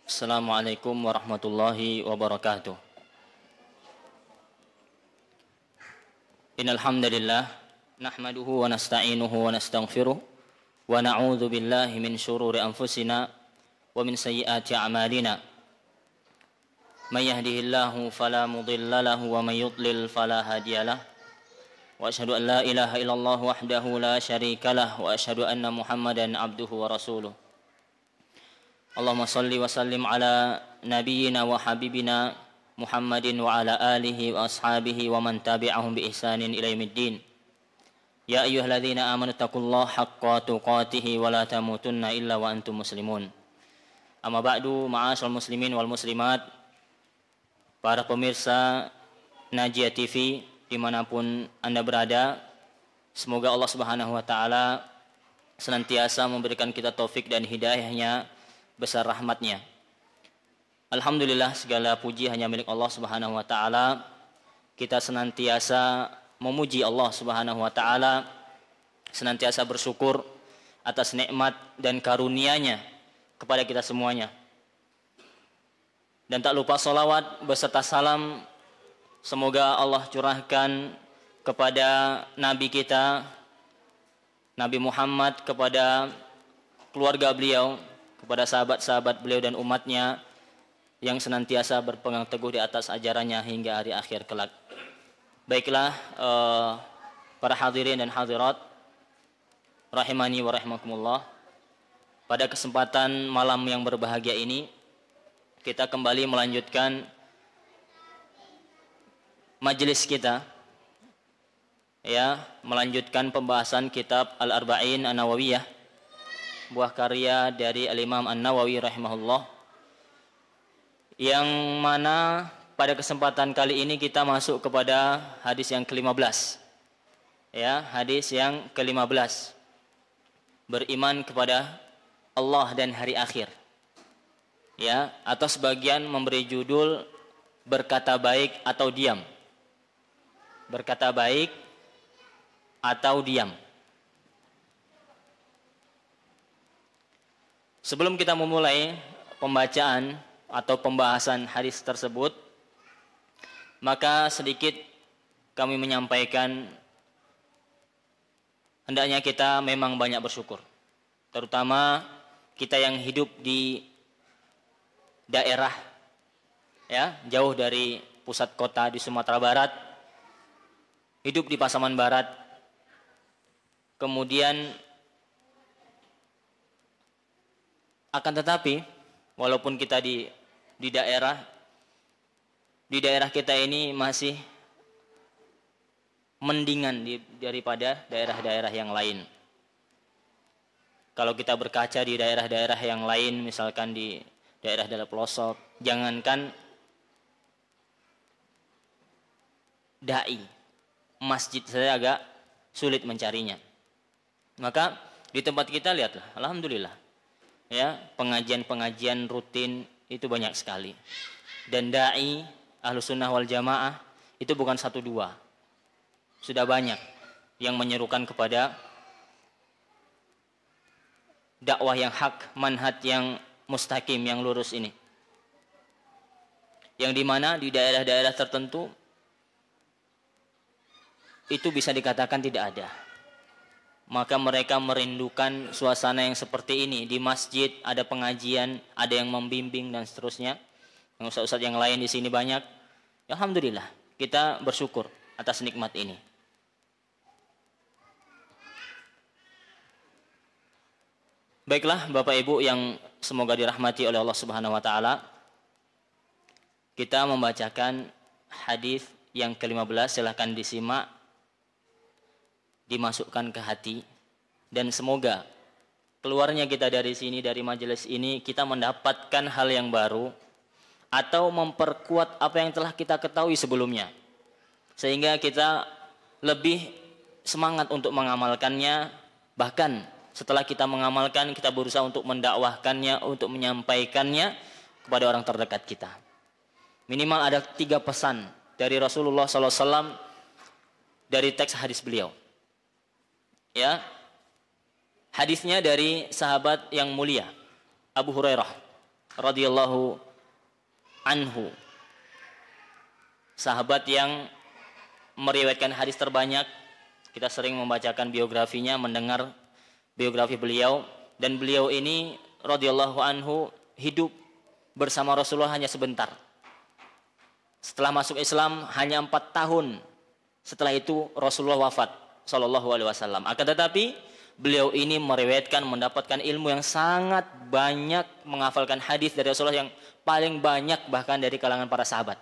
Assalamualaikum warahmatullahi wabarakatuh. Innal hamdalillah nahmaduhu wa nasta'inuhu wa nastaghfiruh wa na'udzu billahi min shururi anfusina wa min sayyiati a'malina. May yahdihillahu fala mudilla lahu wa may yudlil fala hadiyalah. Wa asyhadu an la ilaha illallah wahdahu la syarika lah wa asyhadu anna Muhammadan abduhu wa rasuluh. Allahumma salli wa sallim ala nabiyyina wa habibina Muhammadin wa ala alihi wa ashabihi wa man tabi'ahum bi ihsanin ila yaumiddin. Ya ayyuhalladzina amanu taqullaha haqqa tuqatih wa la tamutunna illa wa antum muslimun. Amma ba'du, ma'asyiral muslimin wal muslimat, para pemirsa Najia TV dimanapun Anda berada, semoga Allah Subhanahu wa taala senantiasa memberikan kita taufik dan hidayahnya, besar rahmatnya. Alhamdulillah, segala puji hanya milik Allah Subhanahu wa taala. Kita senantiasa memuji Allah Subhanahu wa taala, senantiasa bersyukur atas nikmat dan karunia-Nya kepada kita semuanya. Dan tak lupa salawat beserta salam semoga Allah curahkan kepada Nabi kita, Nabi Muhammad, kepada keluarga beliau, kepada sahabat-sahabat beliau dan umatnya yang senantiasa berpegang teguh di atas ajarannya hingga hari akhir kelak. Baiklah, para hadirin dan hadirat rahimani wa rahimakumullah, pada kesempatan malam yang berbahagia ini kita kembali melanjutkan majelis kita, ya, melanjutkan pembahasan kitab Al-Arba'in An-Nawawiyah, buah karya dari Al-Imam An-Nawawi rahimahullah, yang mana pada kesempatan kali ini kita masuk kepada hadis yang ke-15. Ya, hadis yang ke-15. Beriman kepada Allah dan hari akhir. Ya, atau sebagian memberi judul berkata baik atau diam. Berkata baik atau diam. Sebelum kita memulai pembacaan atau pembahasan hadis tersebut, maka sedikit kami menyampaikan hendaknya kita memang banyak bersyukur. Terutama kita yang hidup di daerah, ya, jauh dari pusat kota di Sumatera Barat, hidup di Pasaman Barat, kemudian akan tetapi walaupun kita di daerah kita ini masih mendingan daripada daerah-daerah yang lain. Kalau kita berkaca di daerah-daerah yang lain, misalkan di daerah-daerah pelosok, jangankan dai, masjid saya agak sulit mencarinya. Maka di tempat kita lihatlah, alhamdulillah, ya, pengajian-pengajian rutin itu banyak sekali. Dan dai Ahlus Sunnah wal Jamaah itu bukan 1-2, sudah banyak yang menyerukan kepada dakwah yang hak, manhaj yang mustaqim, yang lurus ini. Yang dimana di daerah-daerah tertentu itu bisa dikatakan tidak ada. Maka mereka merindukan suasana yang seperti ini. Di masjid ada pengajian, ada yang membimbing dan seterusnya. Yang ustaz-ustaz yang lain di sini banyak. Alhamdulillah, kita bersyukur atas nikmat ini. Baiklah Bapak Ibu yang semoga dirahmati oleh Allah Subhanahu wa taala. Kita membacakan hadis yang ke-15, silahkan disimak, dimasukkan ke hati, dan semoga keluarnya kita dari sini, dari majelis ini, kita mendapatkan hal yang baru atau memperkuat apa yang telah kita ketahui sebelumnya, sehingga kita lebih semangat untuk mengamalkannya. Bahkan setelah kita mengamalkan, kita berusaha untuk mendakwahkannya, untuk menyampaikannya kepada orang terdekat kita. Minimal ada 3 pesan dari Rasulullah SAW dari teks hadis beliau. Ya, hadisnya dari sahabat yang mulia Abu Hurairah radhiyallahu anhu, sahabat yang meriwayatkan hadis terbanyak. Kita sering membacakan biografinya, mendengar biografi beliau, dan beliau ini radhiyallahu anhu hidup bersama Rasulullah hanya sebentar. Setelah masuk Islam hanya 4 tahun. Setelah itu Rasulullah wafat sallallahu alaihi wasallam. Akan tetapi beliau ini meriwayatkan, mendapatkan ilmu yang sangat banyak, menghafalkan hadis dari Rasulullah yang paling banyak bahkan dari kalangan para sahabat.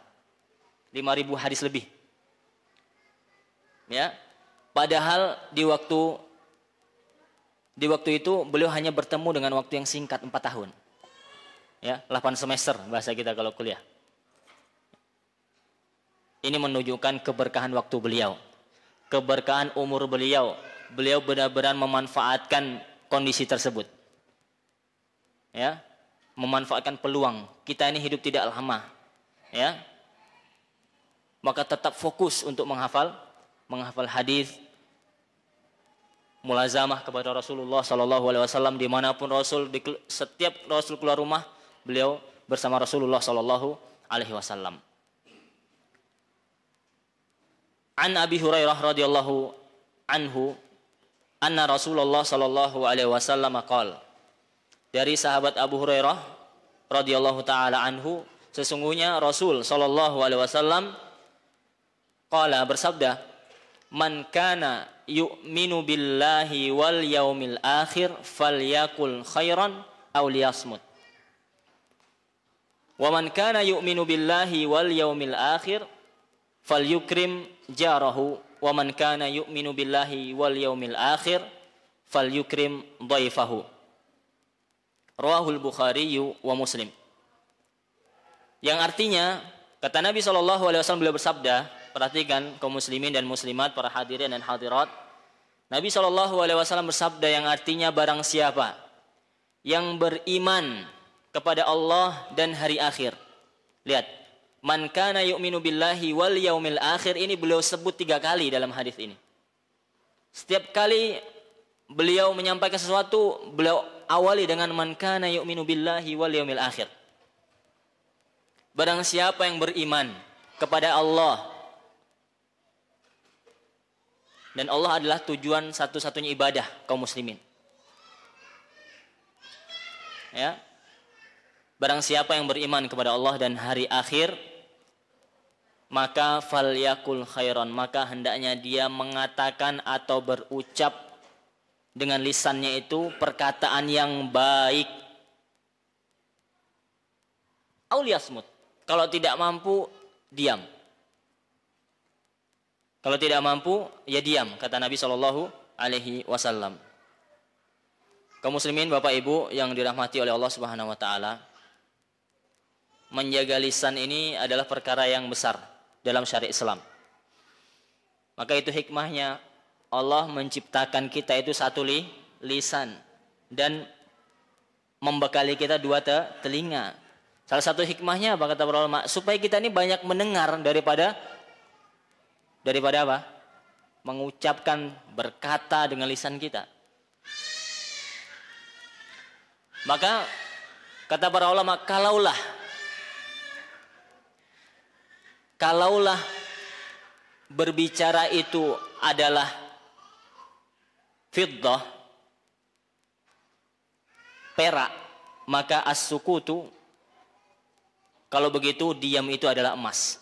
5.000 hadis lebih. Ya. Padahal di waktu itu beliau hanya bertemu dengan waktu yang singkat 4 tahun. Ya, 8 semester bahasa kita kalau kuliah. Ini menunjukkan keberkahan waktu beliau, keberkahan umur beliau. Beliau benar-benar memanfaatkan kondisi tersebut. Ya, memanfaatkan peluang. Kita ini hidup tidak lama. Ya. Maka tetap fokus untuk menghafal hadis, mulazamah kepada Rasulullah sallallahu alaihi wasallam dimanapun Rasul, setiap Rasul keluar rumah, beliau bersama Rasulullah sallallahu alaihi wasallam. An Abi Hurairah radhiyallahu anhu anna Rasulullah sallallahu alaihi wasallam qala, dari sahabat Abu Hurairah radhiyallahu taala anhu, sesungguhnya Rasul sallallahu alaihi wasallam qala, bersabda, man kana yu'minu billahi wal yaumil akhir falyakul khairan aw liyasmut. Wa man kana yu'minu billahi wal yaumil akhir falyukrim jarahu, wa man kana yu'minu billahi wal yaumil akhir falyukrim dhaifahu. Rawahul Bukhari wa Muslim. Yang artinya, kata Nabi SAW, beliau bersabda, perhatikan kaum muslimin dan muslimat, para hadirin dan hadirat. Nabi SAW bersabda yang artinya, barang siapa yang beriman kepada Allah dan hari akhir. Lihat, man kana yu'minu billahi wal yaumil akhir, ini beliau sebut 3 kali dalam hadis ini. Setiap kali beliau menyampaikan sesuatu, beliau awali dengan man kana yu'minu billahi wal yaumil akhir. Barang siapa yang beriman kepada Allah, dan Allah adalah tujuan satu-satunya ibadah kaum muslimin. Ya. Barang siapa yang beriman kepada Allah dan hari akhir, maka falyakul khairan, maka hendaknya dia mengatakan atau berucap dengan lisannya itu perkataan yang baik. Auliyasmut, kalau tidak mampu diam. Kalau tidak mampu ya diam, kata Nabi SAW. Kaum muslimin, Bapak Ibu yang dirahmati oleh Allah Subhanahu wa taala, menjaga lisan ini adalah perkara yang besar dalam syariat Islam. Maka itu hikmahnya Allah menciptakan kita itu satu lisan dan membekali kita 2 telinga. Salah satu hikmahnya apa kata para ulama? Supaya kita ini banyak mendengar daripada apa? Mengucapkan, berkata dengan lisan kita. Maka kata para ulama, kalaulah berbicara itu adalah fiddah, perak, maka as-sukutu, kalau begitu diam itu adalah emas.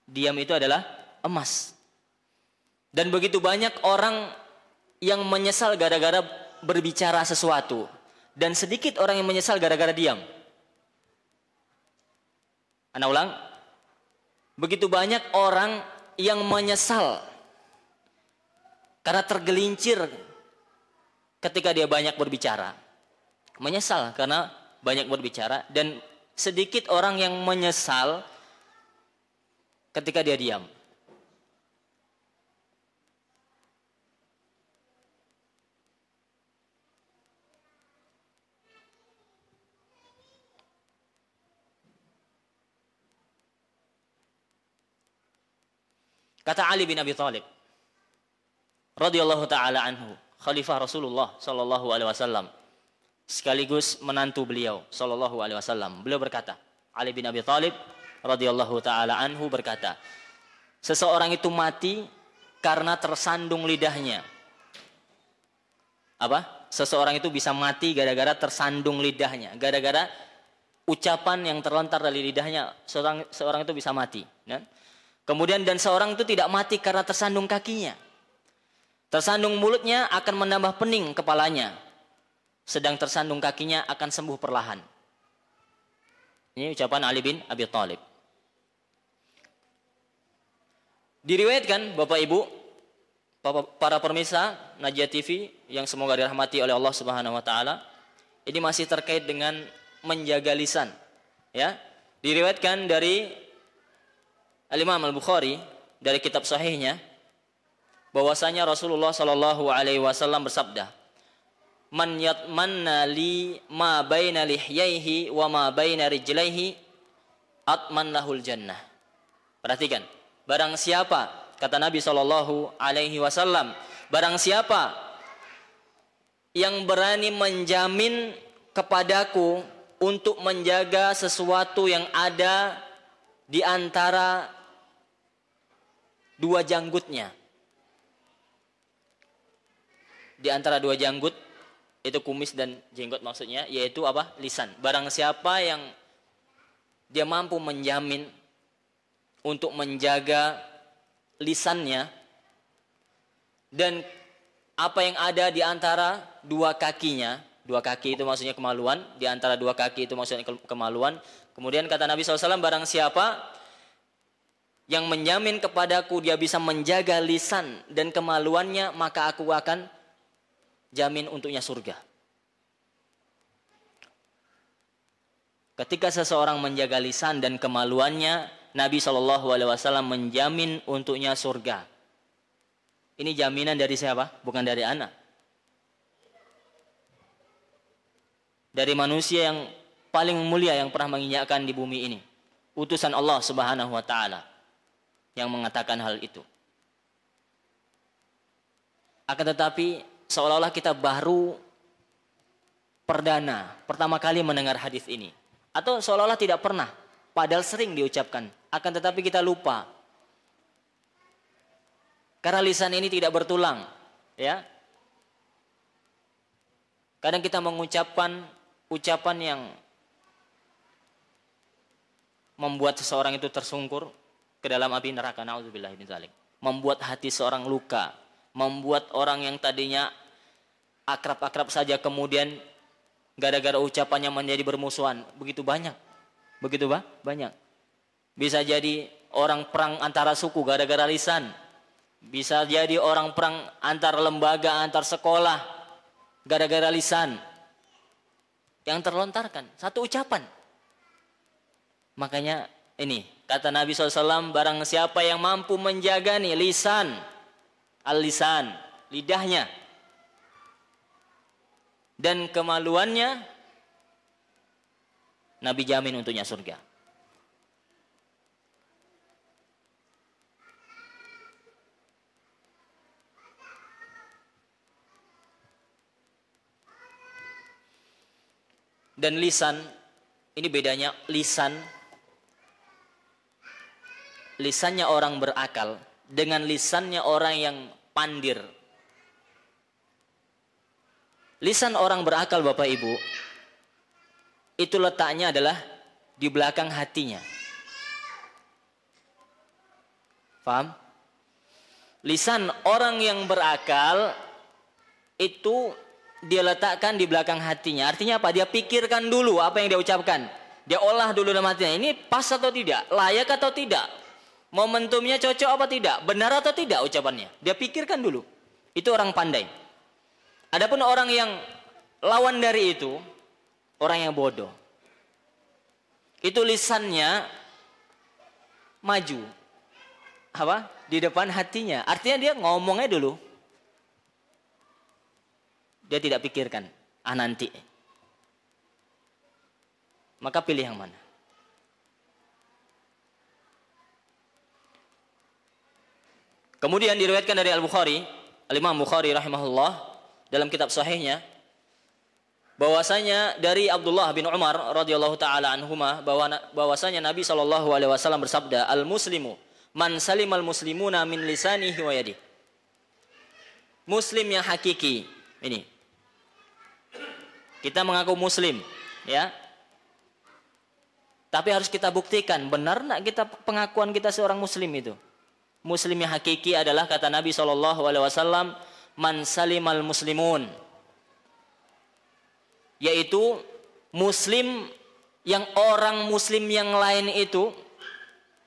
Diam itu adalah emas. Dan begitu banyak orang yang menyesal gara-gara berbicara sesuatu, dan sedikit orang yang menyesal gara-gara diam. Ana ulang, begitu banyak orang yang menyesal karena tergelincir ketika dia banyak berbicara. Menyesal karena banyak berbicara, dan sedikit orang yang menyesal ketika dia diam. Kata Ali bin Abi Thalib radhiyallahu taala anhu, khalifah Rasulullah sallallahu alaihi wasallam, sekaligus menantu beliau sallallahu alaihi wasallam. Beliau berkata, Ali bin Abi Thalib radhiyallahu taala anhu berkata, seseorang itu mati karena tersandung lidahnya. Apa? Seseorang itu bisa mati gara-gara tersandung lidahnya, gara-gara ucapan yang terlontar dari lidahnya, seorang itu bisa mati. Ya? Kemudian dan seorang itu tidak mati karena tersandung kakinya. Tersandung mulutnya akan menambah pening kepalanya, sedang tersandung kakinya akan sembuh perlahan. Ini ucapan Ali bin Abi Thalib. Diriwayatkan Bapak Ibu, para pemirsa Najia TV yang semoga dirahmati oleh Allah Subhanahu wa taala, ini masih terkait dengan menjaga lisan, ya. Diriwayatkan dari Al-Imam Al-Bukhari dari kitab sahihnya bahwasanya Rasulullah sallallahu alaihi wasallam bersabda, "Man yatmanna li ma baina lihyaihi wa ma baina rijlaihi atman lahul jannah." Perhatikan, barang siapa, kata Nabi sallallahu alaihi wasallam, barang siapa yang berani menjamin kepadaku untuk menjaga sesuatu yang ada di antara dua janggutnya. Di antara dua janggut, itu kumis dan jenggot maksudnya, yaitu apa? Lisan. Barang siapa yang dia mampu menjamin untuk menjaga lisannya dan apa yang ada di antara dua kakinya, dua kaki itu maksudnya kemaluan, di antara dua kaki itu maksudnya kemaluan. Kemudian kata Nabi SAW, barang siapa yang menjamin kepadaku dia bisa menjaga lisan dan kemaluannya, maka aku akan jamin untuknya surga. Ketika seseorang menjaga lisan dan kemaluannya, Nabi SAW menjamin untuknya surga. Ini jaminan dari siapa? Bukan dari anak. Dari manusia yang paling mulia yang pernah menginjakkan di bumi ini. Utusan Allah Subhanahu wa taala yang mengatakan hal itu. Akan tetapi seolah-olah kita baru pertama kali mendengar hadis ini, atau seolah-olah tidak pernah, padahal sering diucapkan, akan tetapi kita lupa. Karena lisan ini tidak bertulang, ya. Kadang kita mengucapkan ucapan yang membuat seseorang itu tersungkur ke dalam api neraka, naudzubillah min dzalik. Membuat hati seorang luka, membuat orang yang tadinya akrab-akrab saja kemudian gara-gara ucapannya menjadi bermusuhan. Begitu banyak. Banyak. Bisa jadi orang perang antara suku gara-gara lisan. Bisa jadi orang perang antar lembaga, antar sekolah gara-gara lisan yang terlontarkan satu ucapan. Makanya ini kata Nabi SAW, barang siapa yang mampu menjaga nih lisan, al-lisan, lidahnya, dan kemaluannya, Nabi jamin untuknya surga. Dan lisan, ini bedanya lisannya orang berakal dengan lisannya orang yang pandir. Lisan orang berakal Bapak Ibu, itu letaknya adalah di belakang hatinya. Paham? Lisan orang yang berakal itu dia letakkan di belakang hatinya. Artinya apa? Dia pikirkan dulu apa yang dia ucapkan. Dia olah dulu dalam hatinya. Ini pas atau tidak? Layak atau tidak? Momentumnya cocok apa tidak? Benar atau tidak ucapannya? Dia pikirkan dulu. Itu orang pandai. Adapun orang yang lawan dari itu, orang yang bodoh. Itu lisannya maju. Apa? Di depan hatinya. Artinya dia ngomongnya dulu. Dia tidak pikirkan, nanti. Maka pilih yang mana? Kemudian diriwayatkan dari Al-Bukhari, Al-Imam Bukhari rahimahullah dalam kitab sahihnya, bahwasanya dari Abdullah bin Umar radhiyallahu taala anhuma bahwasanya Nabi sallallahu alaihi wasallam bersabda, "Al muslimu man salimal muslimuna min lisanihi wa yadihi." Muslim yang hakiki ini. Kita mengaku muslim, ya. Tapi harus kita buktikan benar enggak kita pengakuan kita seorang muslim itu. Muslim yang hakiki adalah kata Nabi sallallahu alaihi wasallam, "Man salimal muslimun." Yaitu muslim yang orang muslim yang lain itu,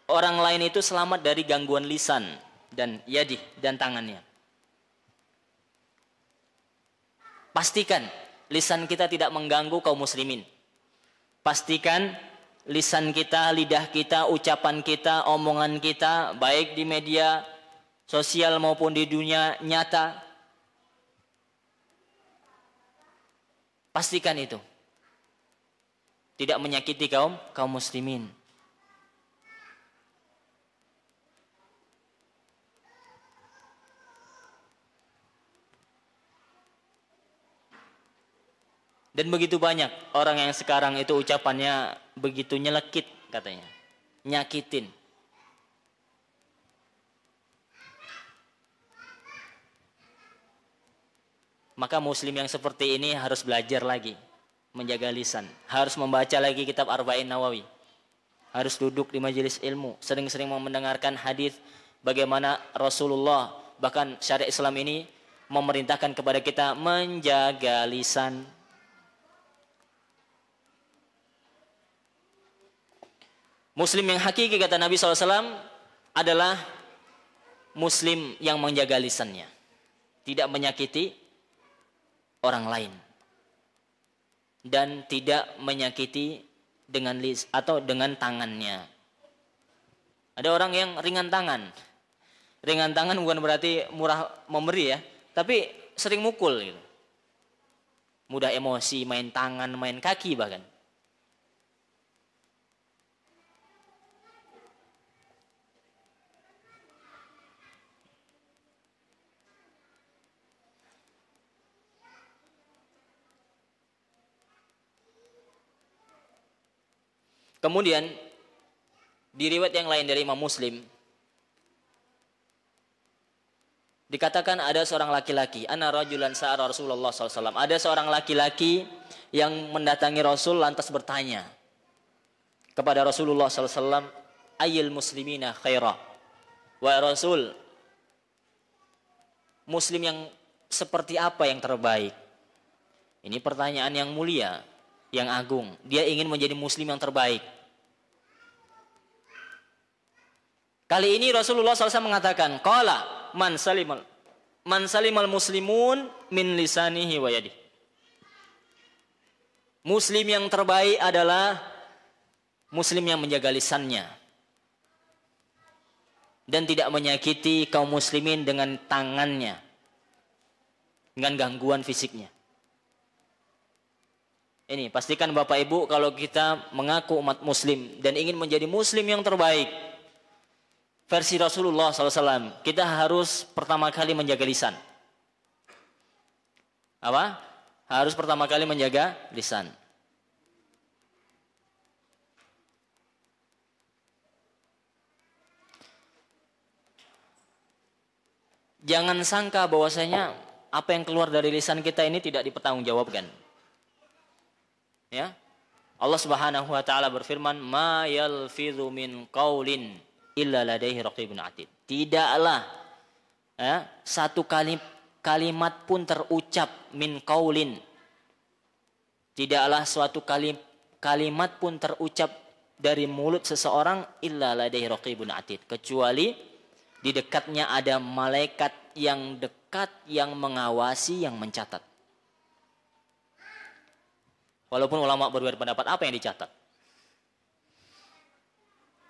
orang lain itu selamat dari gangguan lisan dan yadi dan tangannya. Pastikan lisan kita tidak mengganggu kaum muslimin. Pastikan lisan kita, lidah kita, ucapan kita, omongan kita, baik di media sosial maupun di dunia nyata, pastikan itu tidak menyakiti kaum muslimin. Dan begitu banyak orang yang sekarang itu ucapannya begitu nyelekit katanya, nyakitin. Maka muslim yang seperti ini harus belajar lagi menjaga lisan, harus membaca lagi kitab Arba'in Nawawi, harus duduk di majelis ilmu, sering-sering mendengarkan hadis bagaimana Rasulullah bahkan syariat Islam ini memerintahkan kepada kita menjaga lisan. Muslim yang hakiki kata Nabi SAW adalah muslim yang menjaga lisannya, tidak menyakiti orang lain dan tidak menyakiti dengan atau dengan tangannya. Ada orang yang ringan tangan. Ringan tangan bukan berarti murah memberi ya, tapi sering mukul gitu. Mudah emosi, main tangan, main kaki bahkan. Kemudian di riwayat yang lain dari Imam Muslim dikatakan ada seorang laki-laki, ana rajulan sa'ara Rasulullah SAW. Ada seorang laki-laki yang mendatangi Rasul lantas bertanya kepada Rasulullah SAW, ayyul muslimina khaira. Wahai Rasul, muslim yang seperti apa yang terbaik? Ini pertanyaan yang mulia, yang agung. Dia ingin menjadi muslim yang terbaik. Kali ini Rasulullah SAW mengatakan, qala man salimal muslimun min lisanihi wa yadihi. Muslim yang terbaik adalah muslim yang menjaga lisannya dan tidak menyakiti kaum muslimin dengan tangannya, dengan gangguan fisiknya. Ini pastikan Bapak Ibu, kalau kita mengaku umat muslim dan ingin menjadi muslim yang terbaik versi Rasulullah SAW, kita harus pertama kali menjaga lisan. Apa? Harus pertama kali menjaga lisan. Jangan sangka bahwasanya apa yang keluar dari lisan kita ini tidak dipertanggungjawabkan. Ya, Allah Subhanahu wa taala berfirman, "Ma yalfidhu min qaulin illa ladaihi raqibun atid." Tidaklah satu kalimat pun terucap min qaulin. Tidaklah suatu kalimat pun terucap dari mulut seseorang illa ladaihi raqibun atid, kecuali di dekatnya ada malaikat yang dekat yang mengawasi, yang mencatat. Walaupun ulama berbeda pendapat apa yang dicatat.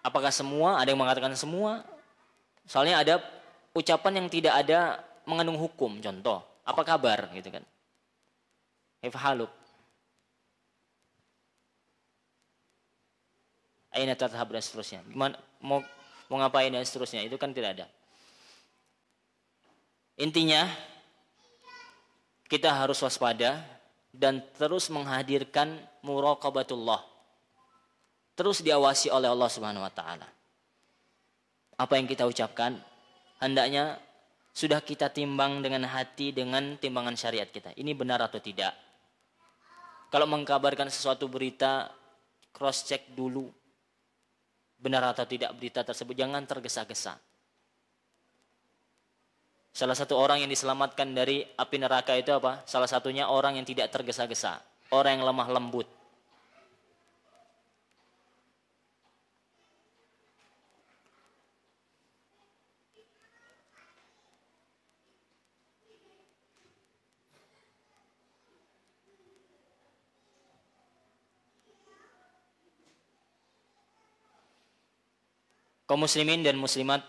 Apakah semua? Ada yang mengatakan semua. Soalnya ada ucapan yang tidak ada mengandung hukum. Contoh, apa kabar gitu kan. Kaifa haluk? Aina tadhhab dan seterusnya. Gimana mau ngapain dan seterusnya, itu kan tidak ada. Intinya kita harus waspada dan terus menghadirkan muraqabatullah. Terus diawasi oleh Allah Subhanahu wa taala. Apa yang kita ucapkan hendaknya sudah kita timbang dengan hati, dengan timbangan syariat kita. Ini benar atau tidak? Kalau mengkabarkan sesuatu berita, cross check dulu benar atau tidak berita tersebut, jangan tergesa-gesa. Salah satu orang yang diselamatkan dari api neraka itu apa? Salah satunya orang yang tidak tergesa-gesa, orang yang lemah lembut. Kaum muslimin dan muslimat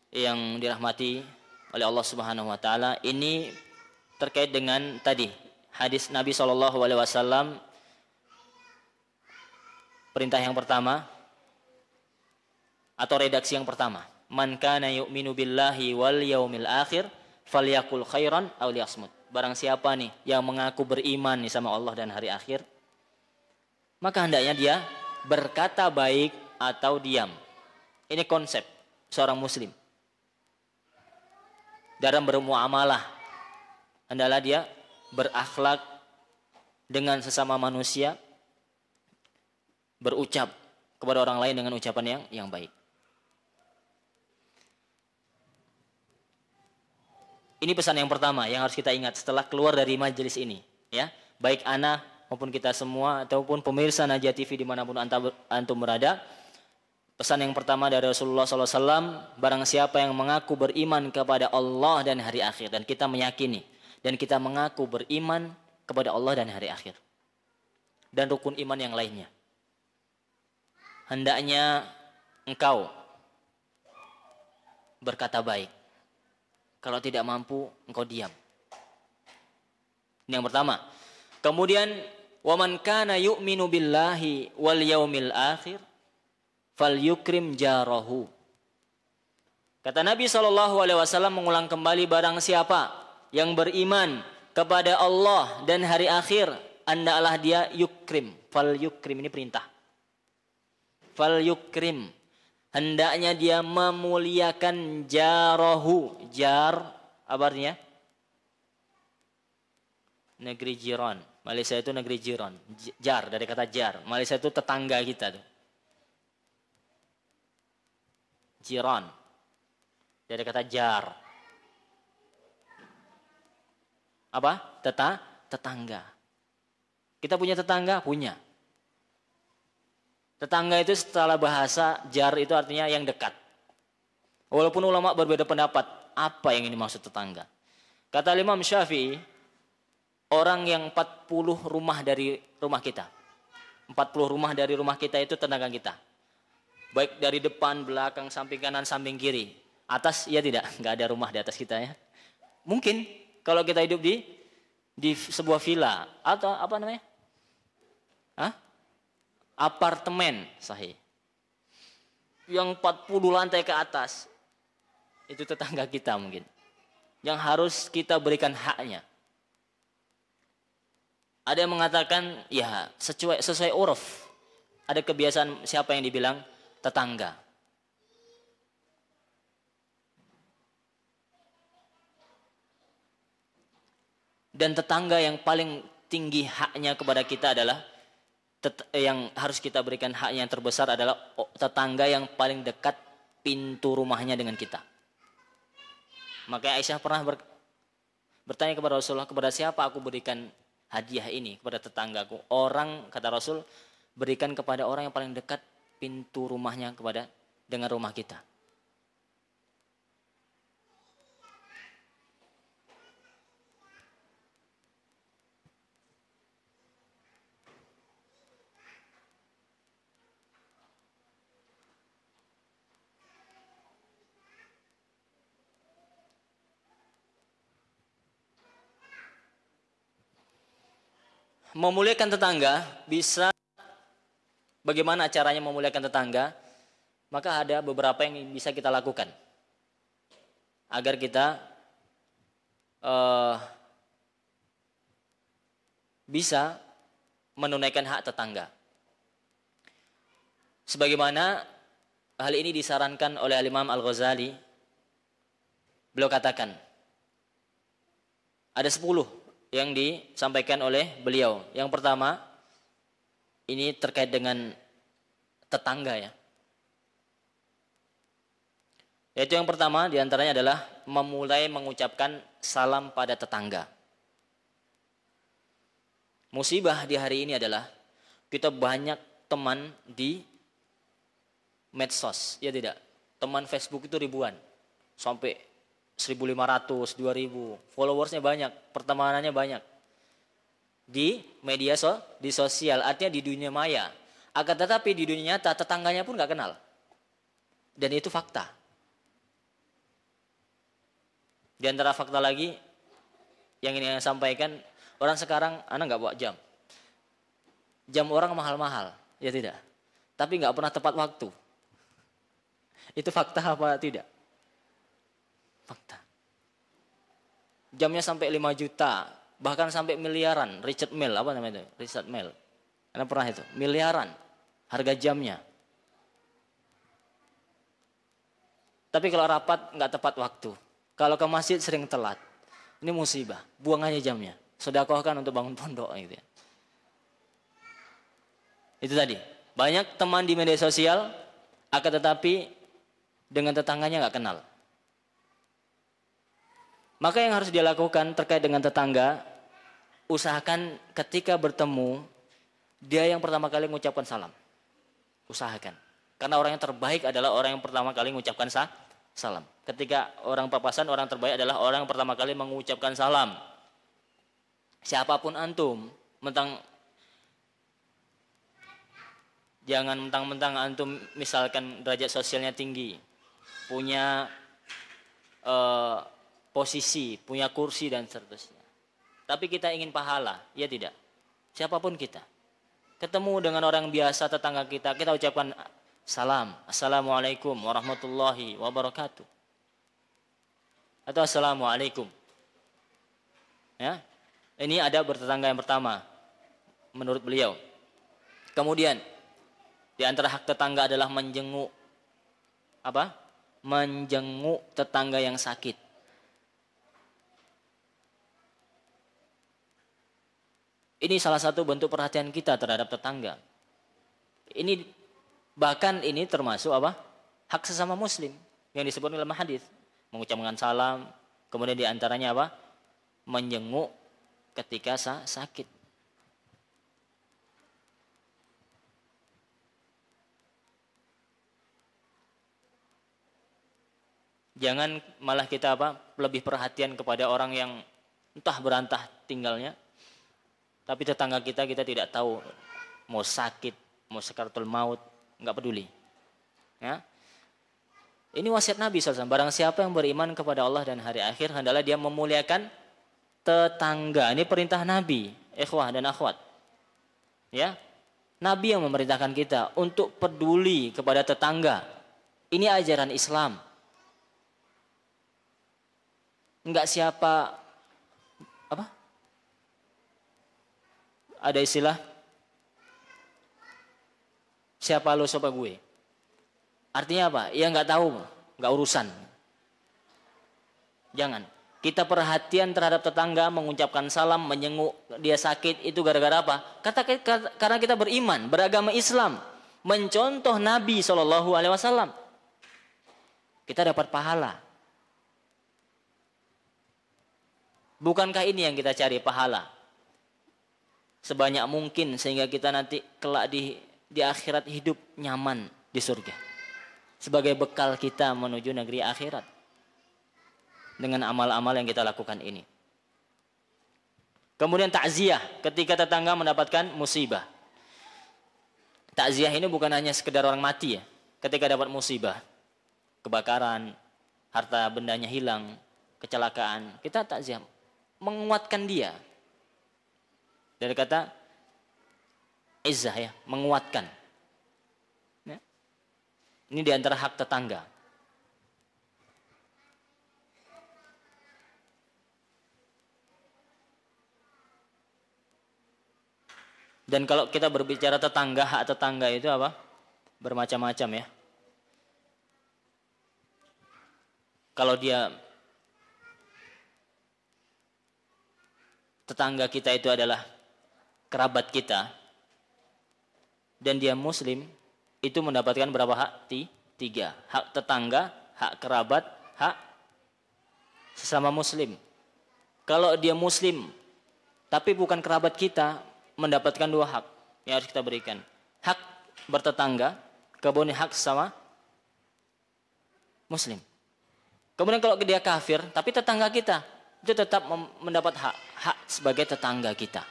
yang dirahmati oleh Allah Subhanahu wa taala, ini terkait dengan tadi hadis Nabi SAW, perintah yang pertama atau redaksi yang pertama, man kana yu'minu billahi wal yaumil akhir falyakul khairan aw liyasmut. Barang siapa nih yang mengaku beriman nih sama Allah dan hari akhir, maka hendaknya dia berkata baik atau diam. Ini konsep seorang muslim dalam bermuamalah. Hendaklah dia berakhlak dengan sesama manusia, berucap kepada orang lain dengan ucapan yang baik. Ini pesan yang pertama yang harus kita ingat setelah keluar dari majelis ini, ya. Baik ana maupun kita semua ataupun pemirsa Najah TV dimanapun antum berada. Pesan yang pertama dari Rasulullah SAW, barang siapa yang mengaku beriman kepada Allah dan hari akhir, dan kita meyakini dan kita mengaku beriman kepada Allah dan hari akhir dan rukun iman yang lainnya, hendaknya engkau berkata baik. Kalau tidak mampu, engkau diam. Ini yang pertama. Kemudian, waman kana yu'minu billahi wal yaumil akhir falyukrim jarahu. Kata Nabi SAW mengulang kembali, barang siapa yang beriman kepada Allah dan hari akhir, hendaklah dia yukrim. Falyukrim ini perintah. Falyukrim, hendaknya dia memuliakan jarahu. Jar apa artinya? Negeri jiran. Malaysia itu negeri jiran. Jar dari kata jar. Malaysia itu tetangga kita tuh. Jiran dari kata jar. Apa? Tetangga. Kita punya tetangga? Punya. Tetangga itu setelah bahasa jar itu artinya yang dekat. Walaupun ulama berbeda pendapat, apa yang ini maksud tetangga? Kata Imam Syafi'i, orang yang 40 rumah dari rumah kita. 40 rumah dari rumah kita itu tetangga kita. Baik dari depan, belakang, samping kanan, samping kiri. Atas, ya tidak. Nggak ada rumah di atas kita ya. Mungkin kalau kita hidup di sebuah villa. Atau apa namanya? Apartemen, sahih. Yang 40 lantai ke atas. Itu tetangga kita mungkin. Yang harus kita berikan haknya. Ada yang mengatakan, ya sesuai uruf. Ada kebiasaan siapa yang dibilang? Tetangga. Dan tetangga yang paling tinggi haknya kepada kita adalah yang harus kita berikan haknya yang terbesar adalah tetangga yang paling dekat pintu rumahnya dengan kita. Maka Aisyah pernah bertanya kepada Rasulullah, kepada siapa aku berikan hadiah ini? Kepada tetanggaku. Orang, kata Rasul, berikan kepada orang yang paling dekat pintu rumahnya dengan rumah kita. Memuliakan tetangga bisa. Bagaimana caranya memuliakan tetangga? Maka ada beberapa yang bisa kita lakukan agar kita bisa menunaikan hak tetangga. Sebagaimana hal ini disarankan oleh Imam Al-Ghazali. Beliau katakan, ada 10 yang disampaikan oleh beliau. Yang pertama, ini terkait dengan tetangga ya. Yaitu yang pertama diantaranya adalah memulai mengucapkan salam pada tetangga. Musibah di hari ini adalah kita banyak teman di medsos, ya tidak? Teman Facebook itu ribuan, sampai 1.500, 2.000, followersnya banyak, pertemanannya banyak. Di media di sosial, artinya di dunia maya. Akan tetapi di dunia nyata tetangganya pun nggak kenal. Dan itu fakta. Di antara fakta lagi yang ini saya sampaikan, orang sekarang anak nggak bawa jam. Jam orang mahal-mahal, ya tidak. Tapi nggak pernah tepat waktu. Itu fakta apa tidak? Fakta. Jamnya sampai 5 juta, bahkan sampai miliaran. Richard Mille, apa namanya itu? Richard Mille. Anda pernah itu? Miliaran harga jamnya. Tapi kalau rapat nggak tepat waktu. Kalau ke masjid sering telat. Ini musibah. Buang aja jamnya. Sedekahkan untuk bangun pondok gitu ya. Itu tadi. Banyak teman di media sosial, akan tetapi dengan tetangganya nggak kenal. Maka yang harus dia lakukan terkait dengan tetangga, usahakan ketika bertemu, dia yang pertama kali mengucapkan salam. Usahakan. Karena orang yang terbaik adalah orang yang pertama kali mengucapkan salam. Ketika orang papasan, orang terbaik adalah orang yang pertama kali mengucapkan salam. Siapapun antum, jangan mentang-mentang antum misalkan derajat sosialnya tinggi, punya posisi, punya kursi dan seterusnya. Tapi kita ingin pahala, ya tidak. Siapapun kita. Ketemu dengan orang biasa tetangga kita ucapkan salam. Assalamualaikum warahmatullahi wabarakatuh. Atau assalamualaikum. Ya. Ini ada bertetangga yang pertama menurut beliau. Kemudian di antara hak tetangga adalah menjenguk apa? Menjenguk tetangga yang sakit. Ini salah satu bentuk perhatian kita terhadap tetangga. Ini bahkan ini termasuk apa? Hak sesama muslim yang disebut dalam hadis. Mengucapkan salam, kemudian di antaranya apa? Menjenguk ketika sakit. Jangan malah kita apa? Lebih perhatian kepada orang yang entah berantah tinggalnya. Tapi tetangga kita tidak tahu mau sakit, mau sakaratul maut, enggak peduli. Ya. Ini wasiat Nabi SAW. Barang siapa yang beriman kepada Allah dan hari akhir, hendaklah dia memuliakan tetangga. Ini perintah Nabi, ikhwah dan akhwat. Ya. Nabi yang memerintahkan kita untuk peduli kepada tetangga. Ini ajaran Islam. Enggak siapa apa? Ada istilah siapa lo siapa gue. Artinya apa? Ya enggak tahu, enggak urusan. Jangan. Kita perhatian terhadap tetangga, mengucapkan salam, menjenguk dia sakit, itu gara-gara apa? Karena kita beriman, beragama Islam, mencontoh Nabi SAW. Kita dapat pahala. Bukankah ini yang kita cari, pahala? Sebanyak mungkin sehingga kita nanti kelak di akhirat hidup nyaman di surga. Sebagai bekal kita menuju negeri akhirat. Dengan amal-amal yang kita lakukan ini. Kemudian takziah ketika tetangga mendapatkan musibah. Takziah ini bukan hanya sekedar orang mati ya. Ketika dapat musibah, kebakaran, harta bendanya hilang, kecelakaan, kita takziah, menguatkan dia. Dari kata izzah ya, menguatkan. Ya. Ini diantara hak tetangga. Dan kalau kita berbicara tetangga, hak tetangga itu apa? Bermacam-macam ya. Kalau dia tetangga kita itu adalah kerabat kita dan dia muslim, itu mendapatkan berapa hak? 3. Hak tetangga, hak kerabat, hak sesama muslim. Kalau dia muslim tapi bukan kerabat kita, mendapatkan 2 hak yang harus kita berikan. Hak bertetangga, kemudian hak sesama muslim. Kemudian kalau dia kafir tapi tetangga kita, itu tetap mendapat hak sebagai tetangga kita.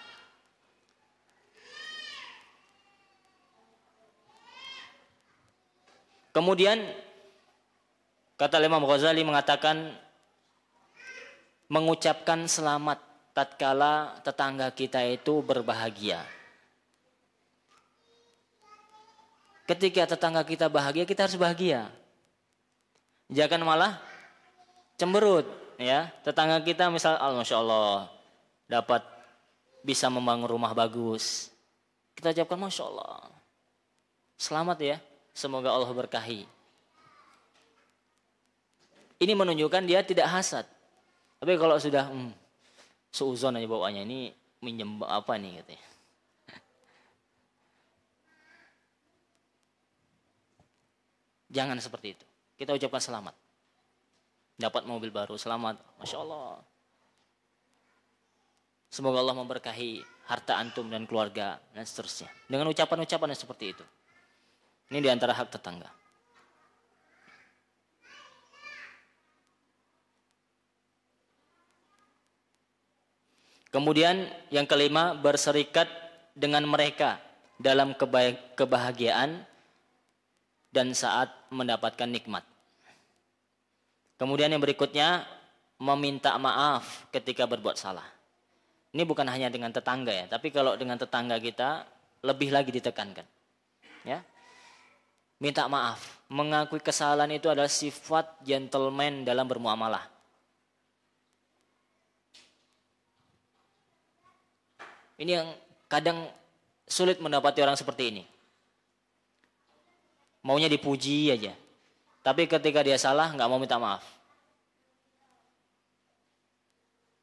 Kemudian kata Imam Ghazali mengatakan mengucapkan selamat tatkala tetangga kita itu berbahagia. Ketika tetangga kita bahagia, kita harus bahagia. Jangan malah cemberut, ya. Tetangga kita misal, masya Allah, dapat bisa membangun rumah bagus. Kita ucapkan masya Allah, selamat ya. Semoga Allah berkahi. Ini menunjukkan dia tidak hasad. Tapi kalau sudah suuzon aja bawaannya, ini minjem apa nih katanya. Jangan seperti itu. Kita ucapkan selamat. Dapat mobil baru, selamat. Masya Allah. Semoga Allah memberkahi harta antum dan keluarga dan seterusnya. Dengan ucapan-ucapan yang seperti itu. Ini diantara hak tetangga. Kemudian yang kelima, berserikat dengan mereka dalam kebahagiaan dan saat mendapatkan nikmat. Kemudian yang berikutnya, meminta maaf ketika berbuat salah. Ini bukan hanya dengan tetangga ya, tapi kalau dengan tetangga kita lebih lagi ditekankan. Ya. Minta maaf, mengakui kesalahan itu adalah sifat gentleman dalam bermuamalah. Ini yang kadang sulit mendapati orang seperti ini. Maunya dipuji aja. Tapi ketika dia salah nggak mau minta maaf.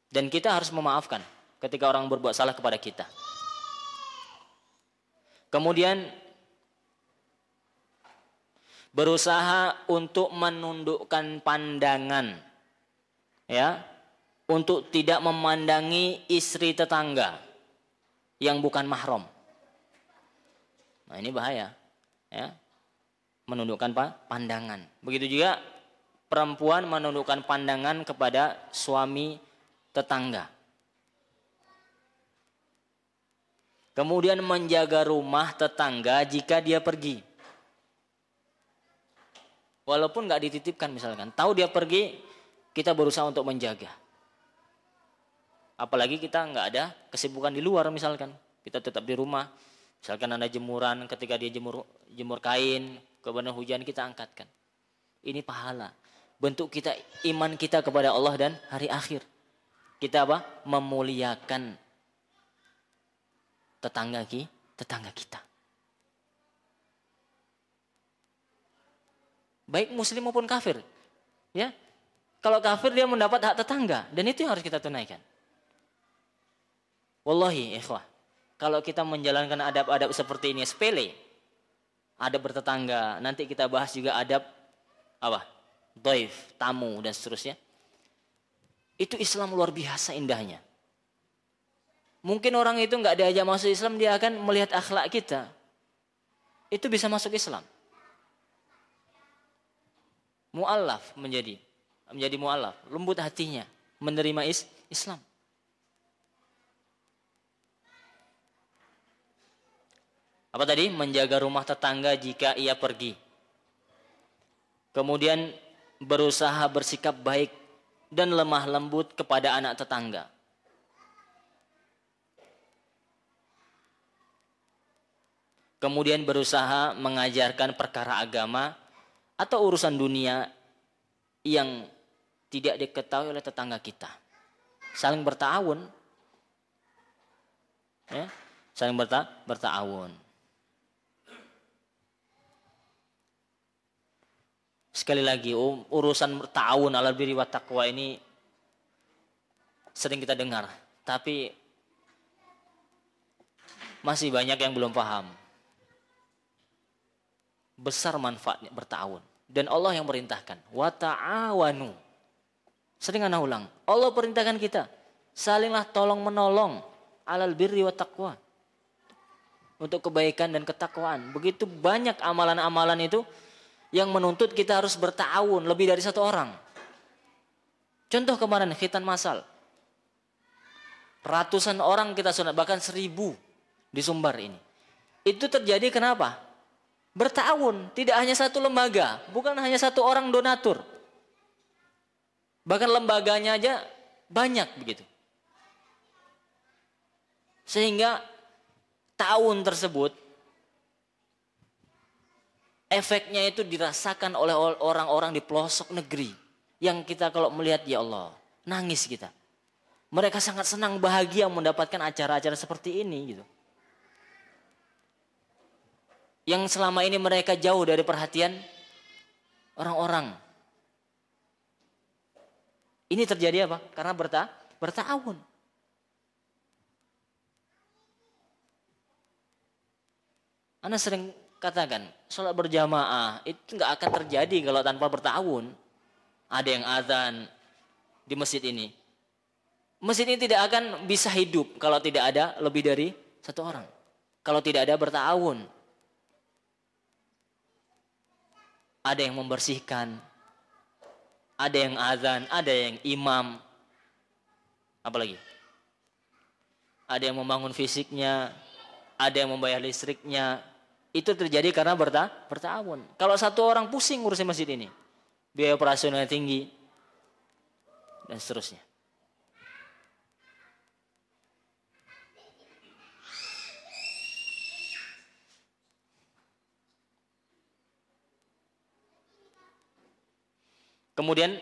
Dan kita harus memaafkan ketika orang berbuat salah kepada kita. Kemudian berusaha untuk menundukkan pandangan, ya, untuk tidak memandangi istri tetangga yang bukan mahram. Nah ini bahaya, ya, menundukkan pandangan. Begitu juga perempuan menundukkan pandangan kepada suami tetangga. Kemudian menjaga rumah tetangga jika dia pergi. Walaupun nggak dititipkan misalkan, tahu dia pergi, kita berusaha untuk menjaga. Apalagi kita nggak ada kesibukan di luar misalkan, kita tetap di rumah. Misalkan ada jemuran, ketika dia jemur kain, kemudian hujan kita angkatkan. Ini pahala, bentuk kita iman kita kepada Allah dan hari akhir. Kita apa? Memuliakan tetangga kita. Baik muslim maupun kafir, ya. Kalau kafir dia mendapat hak tetangga dan itu yang harus kita tunaikan. Wallahi ikhwah, kalau kita menjalankan adab-adab seperti ini sepele, adab bertetangga, nanti kita bahas juga adab apa? Dhaif, tamu dan seterusnya. Itu Islam luar biasa indahnya. Mungkin orang itu nggak diajak masuk Islam, dia akan melihat akhlak kita. Itu bisa masuk Islam. Mu'allaf menjadi mu'allaf, lembut hatinya, menerima Islam. Apa tadi? Menjaga rumah tetangga jika ia pergi. Kemudian berusaha bersikap baik dan lemah lembut kepada anak tetangga. Kemudian berusaha mengajarkan perkara agama atau urusan dunia yang tidak diketahui oleh tetangga kita. Saling bertawun, ya. Saling berta'awun. Sekali lagi, urusan berta'awun alal birri wat taqwa ini sering kita dengar, tapi masih banyak yang belum paham. Besar manfaatnya berta'awun. Dan Allah yang perintahkan, wa ta'awanu. Sering ana ulang, Allah perintahkan kita, salinglah tolong menolong alal birri wat taqwa. Untuk kebaikan dan ketakwaan. Begitu banyak amalan-amalan itu yang menuntut kita harus berta'awun lebih dari satu orang. Contoh kemarin khitan masal. Ratusan orang kita sunat, bahkan 1000 di Sumbar ini. Itu terjadi kenapa? Berta'awun, tidak hanya satu lembaga, bukan hanya satu orang donatur. Bahkan lembaganya aja banyak begitu. Sehingga ta'awun tersebut efeknya itu dirasakan oleh orang-orang di pelosok negeri. Yang kita kalau melihat, ya Allah, nangis kita. Mereka sangat senang, bahagia mendapatkan acara-acara seperti ini gitu. Yang selama ini mereka jauh dari perhatian orang-orang. Ini terjadi apa? Karena berta'awun. Ana sering katakan, sholat berjamaah itu nggak akan terjadi kalau tanpa berta'awun. Ada yang azan di masjid ini. Masjid ini tidak akan bisa hidup kalau tidak ada lebih dari satu orang. Kalau tidak ada berta'awun. Ada yang membersihkan, ada yang azan, ada yang imam. Apalagi? Ada yang membangun fisiknya, ada yang membayar listriknya. Itu terjadi karena berta'awun. Kalau satu orang pusing ngurusin masjid ini, biaya operasionalnya tinggi, dan seterusnya. Kemudian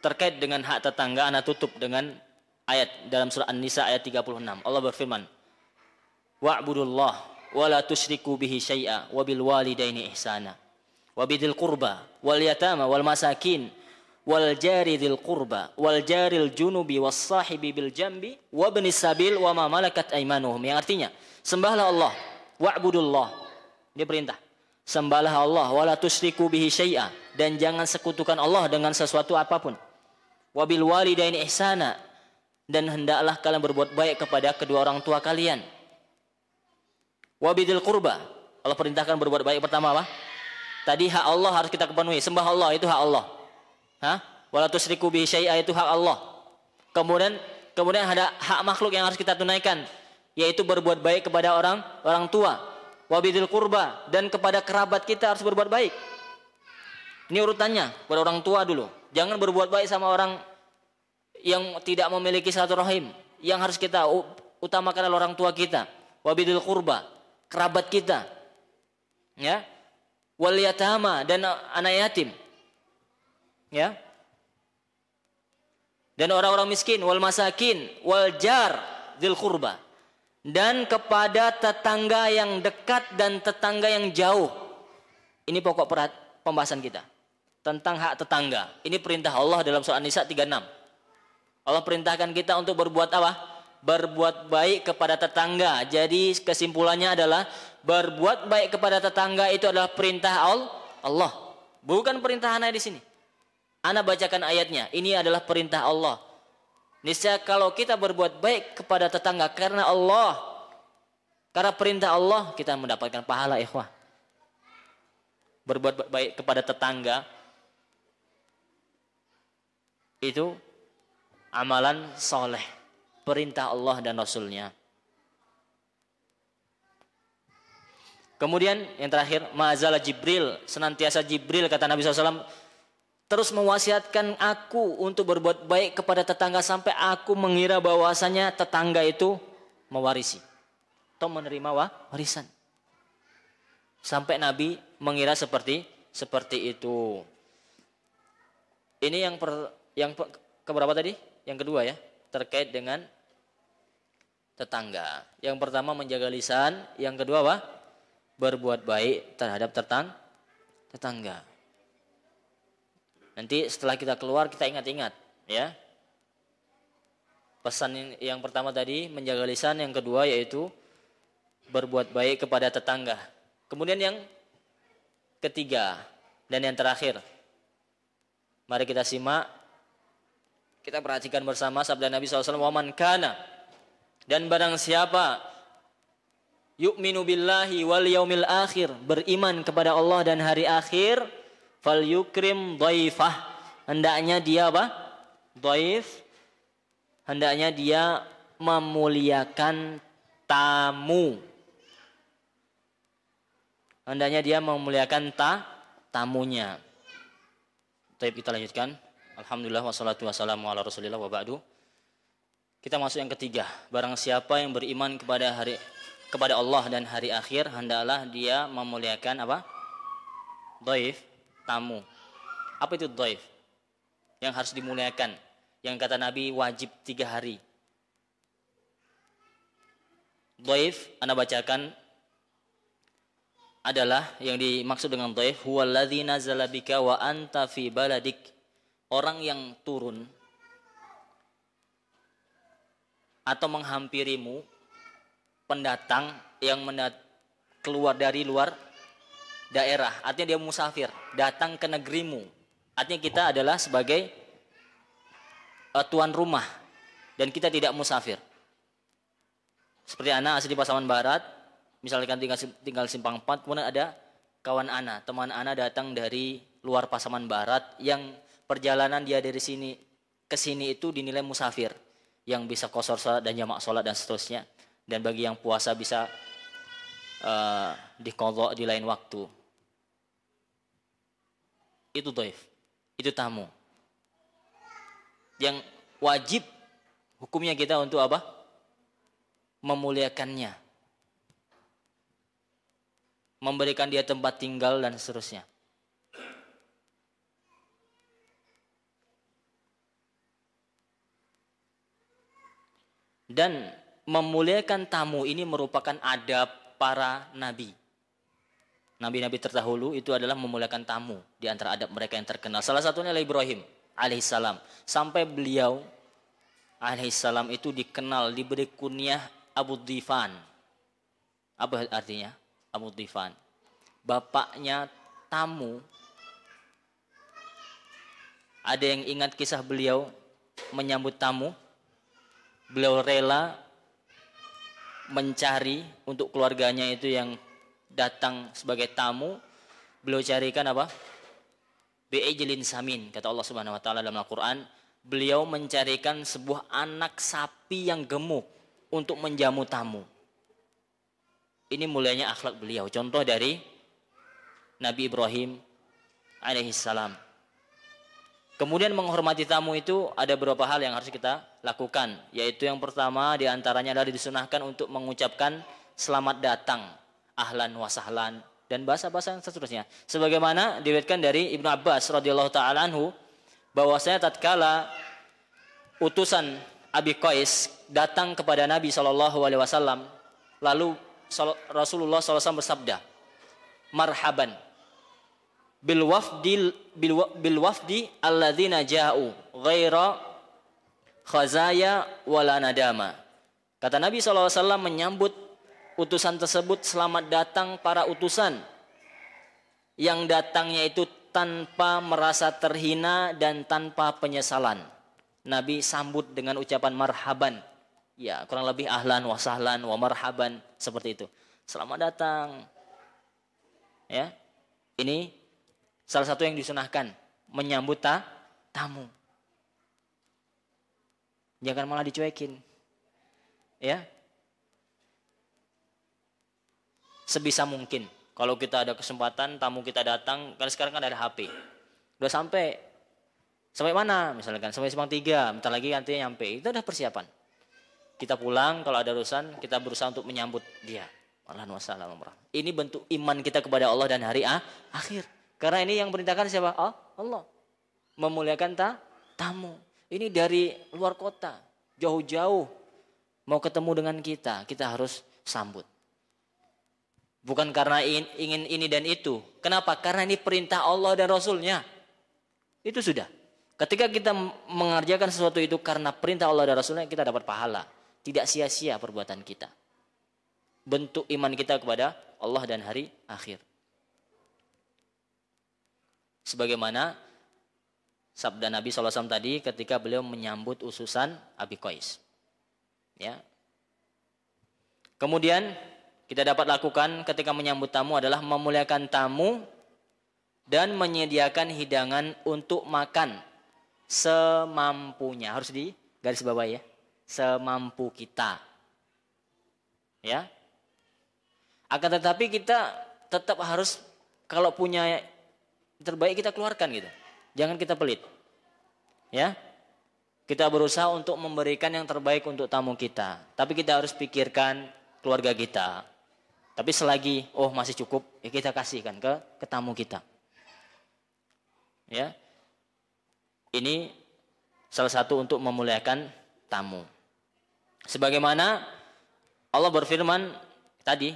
terkait dengan hak tetangga, ana tutup dengan ayat dalam surah An-Nisa ayat 36. Allah berfirman, wa'budullah wa la tusyriku bihi syai'a wa bil walidaini ihsana wa bidil qurba wal yatama wal masakin wal jari dzil qurba wal jaril junubi was sahibi bil jambi wa ibnis sabil wa ma malakat aymanuhum. Yang artinya, sembahlah Allah, wa'budullah. Dia perintah. Sembahlah Allah, wala tusyriku bihi syai'a, dan jangan sekutukan Allah dengan sesuatu apapun. Wabil walidaini ihsana, dan hendaklah kalian berbuat baik kepada kedua orang tua kalian. Wabidil qurba, Allah perintahkan berbuat baik pertama apa? Tadi hak Allah harus kita penuhi, sembah Allah itu hak Allah. Wala tusyriku bihi syai'a itu hak Allah. Kemudian ada hak makhluk yang harus kita tunaikan, yaitu berbuat baik kepada orang tua. Wabidil qurba, dan kepada kerabat kita harus berbuat baik. Ini urutannya, kepada orang tua dulu. Jangan berbuat baik sama orang yang tidak memiliki silaturahim. Yang harus kita utamakan adalah orang tua kita. Wabidil qurba, kerabat kita. Ya. Wal yatama, dan anak yatim. Ya. Dan orang-orang miskin, wal masakin, wal jar dzil qurba. Dan kepada tetangga yang dekat dan tetangga yang jauh. Ini pokok pembahasan kita. Tentang hak tetangga. Ini perintah Allah dalam surah An-Nisa 36. Allah perintahkan kita untuk berbuat apa? Berbuat baik kepada tetangga. Jadi kesimpulannya adalah berbuat baik kepada tetangga itu adalah perintah Allah. Bukan perintah Ana di sini. Ana bacakan ayatnya. Ini adalah perintah Allah. Niscaya kalau kita berbuat baik kepada tetangga karena Allah, karena perintah Allah, kita mendapatkan pahala, ikhwah. Berbuat baik kepada tetangga itu amalan soleh, perintah Allah dan Rasulnya. Kemudian yang terakhir, ma'azala Jibril, senantiasa Jibril kata Nabi SAW, terus mewasiatkan aku untuk berbuat baik kepada tetangga sampai aku mengira bahwasanya tetangga itu mewarisi atau menerima warisan. Sampai Nabi mengira seperti itu. Ini yang keberapa tadi? Yang kedua ya, terkait dengan tetangga. Yang pertama menjaga lisan, yang kedua apa? Berbuat baik terhadap tetangga. Nanti setelah kita keluar kita ingat-ingat ya. Pesan yang pertama tadi menjaga lisan, yang kedua yaitu berbuat baik kepada tetangga. Kemudian yang ketiga dan yang terakhir, mari kita simak, kita perhatikan bersama sabda Nabi SAW, waman kana, dan barang siapa yu'minu billahi wal yaumil akhir, beriman kepada Allah dan hari akhir, fal yukrim dhaifah, hendaknya dia apa? Dhaif, hendaknya dia memuliakan tamu. Hendaknya dia memuliakan tamunya. Baik, kita lanjutkan. Alhamdulillah wassalatu wassalamu ala Rasulillah wa ba'du. Kita masuk yang ketiga. Barang siapa yang beriman kepada Allah dan hari akhir, hendaklah dia memuliakan apa? Dhaif, tamu. Apa itu dhaif? Yang harus dimuliakan. Yang kata Nabi wajib 3 hari. Dhaif, Anda bacakan, adalah yang dimaksud dengan dhaif, huwallazi nazala bika wa anta fi baladik. Orang yang turun atau menghampirimu, pendatang yang keluar dari luar daerah, artinya dia musafir, datang ke negerimu. Artinya kita adalah sebagai tuan rumah dan kita tidak musafir. Seperti anak asli Pasaman Barat, misalkan tinggal Simpang 4, kemudian ada kawan ana, teman ana datang dari luar Pasaman Barat yang perjalanan dia dari sini ke sini itu dinilai musafir, yang bisa qashar salat dan jamak salat dan seterusnya. Dan bagi yang puasa bisa diqadha di lain waktu. Itu dhaif, itu tamu. Yang wajib hukumnya kita untuk apa? Memuliakannya, memberikan dia tempat tinggal dan seterusnya. Dan memuliakan tamu ini merupakan adab para nabi. Nabi-nabi terdahulu itu adalah memuliakan tamu, di antara adab mereka yang terkenal. Salah satunya adalah Ibrahim alaihissalam. Sampai beliau alaihissalam itu dikenal, diberi kunyah Abu Dhifan. Apa artinya? Abu Dhifan, bapaknya tamu. Ada yang ingat kisah beliau menyambut tamu? Beliau rela mencari untuk keluarganya itu yang datang sebagai tamu. Beliau carikan apa? Bi'ijlin samin, kata Allah Subhanahu wa taala dalam Al-Qur'an. Beliau mencarikan sebuah anak sapi yang gemuk untuk menjamu tamu. Ini mulianya akhlak beliau. Contoh dari Nabi Ibrahim alaihissalam. Kemudian menghormati tamu itu ada beberapa hal yang harus kita lakukan. Yaitu yang pertama diantaranya adalah disunahkan untuk mengucapkan selamat datang, ahlan wa sahlan, dan bahasa-bahasa yang seterusnya. Sebagaimana diriwayatkan dari Ibnu Abbas radhiyallahu taala anhu, bahwasanya tatkala utusan Abi Qais datang kepada Nabi SAW, lalu Rasulullah SAW bersabda, marhaban bil wafdi alladzina ja'u ghaira khazaya wala nadama. Kata Nabi SAW menyambut utusan tersebut, selamat datang para utusan yang datangnya itu tanpa merasa terhina dan tanpa penyesalan. Nabi sambut dengan ucapan marhaban. Ya, kurang lebih ahlan wa sahlan wa marhaban, seperti itu. Selamat datang. Ya. Ini salah satu yang disunahkan, menyambut tamu. Jangan malah dicuekin. Ya. Sebisa mungkin. Kalau kita ada kesempatan, tamu kita datang, karena sekarang kan ada HP. Udah sampai mana? Misalkan sampai Simpang 3, bentar lagi nanti nyampe. Itu udah persiapan. Kita pulang, kalau ada urusan, kita berusaha untuk menyambut dia. Ini bentuk iman kita kepada Allah dan hari akhir. Karena ini yang perintahkan siapa? Allah. Memuliakan tamu. Ini dari luar kota, jauh-jauh mau ketemu dengan kita, kita harus sambut. Bukan karena ingin ini dan itu. Kenapa? Karena ini perintah Allah dan Rasulnya. Itu sudah. Ketika kita mengerjakan sesuatu itu karena perintah Allah dan Rasulnya, kita dapat pahala. Tidak sia-sia perbuatan kita. Bentuk iman kita kepada Allah dan hari akhir. Sebagaimana sabda Nabi SAW tadi ketika beliau menyambut ususan Abi Qais. Ya. Kemudian kita dapat lakukan ketika menyambut tamu adalah memuliakan tamu dan menyediakan hidangan untuk makan semampunya. Harus di garis bawah ya. Semampu kita. Ya. Akan tetapi kita tetap harus kalau punya terbaik kita keluarkan gitu. Jangan kita pelit. Ya. Kita berusaha untuk memberikan yang terbaik untuk tamu kita. Tapi kita harus pikirkan keluarga kita. Tapi selagi masih cukup, ya kita kasihkan ke tamu kita. Ya. Ini salah satu untuk memuliakan tamu. Sebagaimana Allah berfirman tadi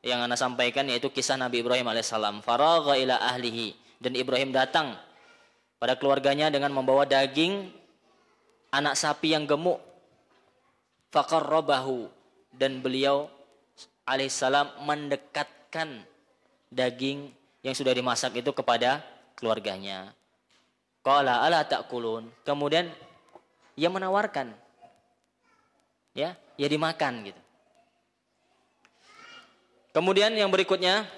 yang Anda sampaikan yaitu kisah Nabi Ibrahim alaihissalam. Faragha ila ahlihi. Dan Ibrahim datang pada keluarganya dengan membawa daging anak sapi yang gemuk. Faqarrabahu. Dan beliau alaihissalam mendekatkan daging yang sudah dimasak itu kepada keluarganya. Qala ala ta'kulun. Kemudian ia menawarkan. Ya dimakan gitu. Kemudian yang berikutnya,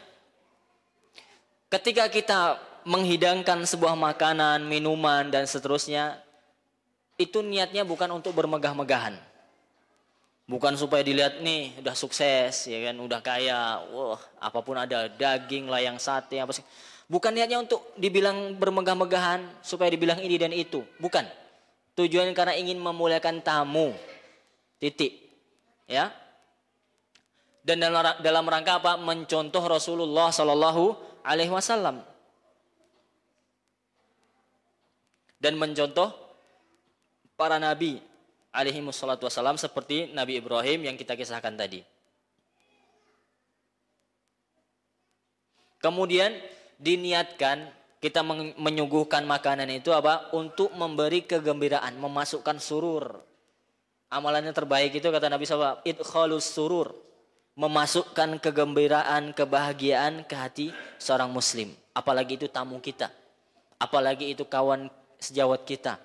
ketika kita menghidangkan sebuah makanan, minuman dan seterusnya, itu niatnya bukan untuk bermegah-megahan. Bukan supaya dilihat nih udah sukses, ya kan, udah kaya, apapun ada, daging, layang sate, apa sih. Bukan niatnya untuk dibilang bermegah-megahan, supaya dibilang ini dan itu. Bukan. Tujuan karena ingin memuliakan tamu. Titik. Ya. Dan dalam rangka apa? Mencontoh Rasulullah Sallallahu Alaihi Wasallam. Dan mencontoh para nabi alaihi wassalatu wassalam seperti Nabi Ibrahim yang kita kisahkan tadi. Kemudian diniatkan kita menyuguhkan makanan itu apa? Untuk memberi kegembiraan, memasukkan surur. Amalannya terbaik itu kata Nabi SAW, idkhalus surur. Memasukkan kegembiraan, kebahagiaan ke hati seorang muslim. Apalagi itu tamu kita. Apalagi itu kawan sejawat kita.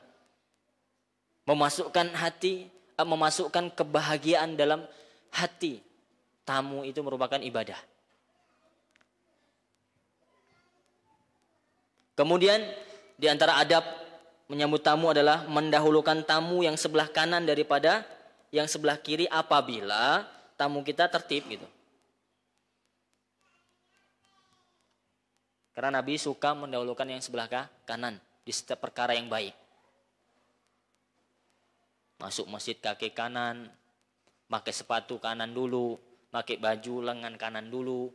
Memasukkan kebahagiaan dalam hati tamu itu merupakan ibadah. Kemudian di antara adab menyambut tamu adalah mendahulukan tamu yang sebelah kanan daripada yang sebelah kiri apabila tamu kita tertib gitu. Karena Nabi suka mendahulukan yang sebelah kanan di setiap perkara yang baik. Masuk masjid kaki kanan, pakai sepatu kanan dulu, pakai baju lengan kanan dulu.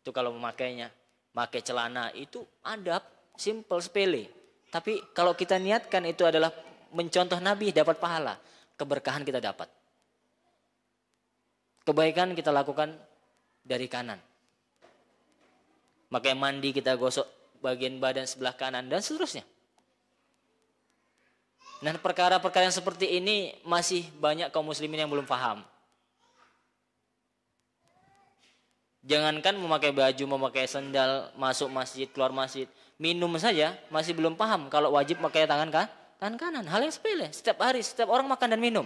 Itu kalau memakainya, pakai celana itu adab, simple, sepele. Tapi kalau kita niatkan itu adalah mencontoh Nabi, dapat pahala, keberkahan kita dapat. Kebaikan kita lakukan dari kanan. Pakai mandi kita gosok bagian badan sebelah kanan dan seterusnya. Nah, perkara-perkara yang seperti ini masih banyak kaum muslimin yang belum paham. Jangankan memakai baju, memakai sandal, masuk masjid, keluar masjid, minum saja masih belum paham kalau wajib pakai tangan kanan. Hal yang sepele, setiap hari setiap orang makan dan minum.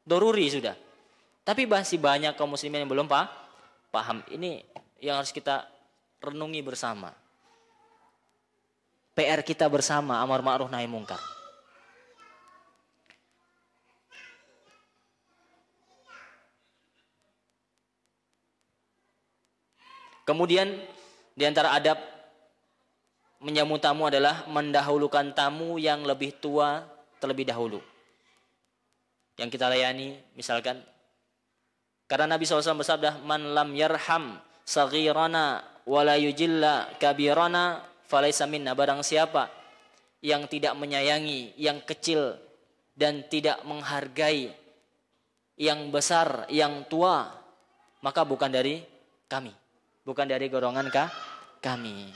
Doruri sudah. Tapi masih banyak kaum muslimin yang belum paham. Ini yang harus kita renungi bersama. PR kita bersama, amar ma'ruf nahi mungkar. Kemudian di antara adab menjamu tamu adalah mendahulukan tamu yang lebih tua terlebih dahulu. Yang kita layani misalkan, karena Nabi SAW bersabda, man lam yarham saghirana wala yujilla kabirana falaysa minna. Barang siapa yang tidak menyayangi yang kecil dan tidak menghargai yang besar, yang tua, maka bukan dari kami. Bukan dari golongan kami.